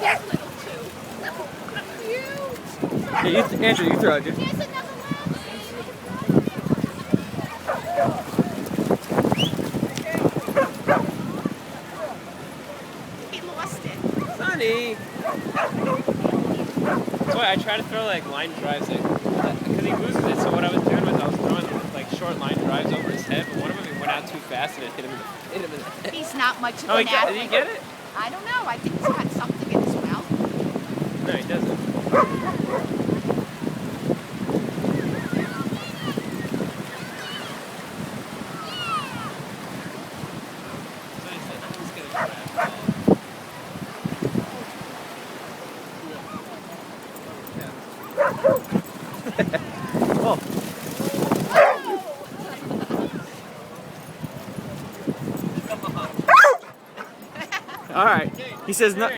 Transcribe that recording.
That little too. Cute. Yeah, Andrew, you throw it, dude. Here's another one. He lost it. Sonny! Boy, I try to throw like line drives because he loses it. So what I was doing was I was throwing like short line drives over his head, but one of them he went out too fast and it hit him in the head. He's not much of Oh, an athlete. did he get it? I don't know. I think he's got something in his mouth. No, he doesn't. Oh. All right. He says no.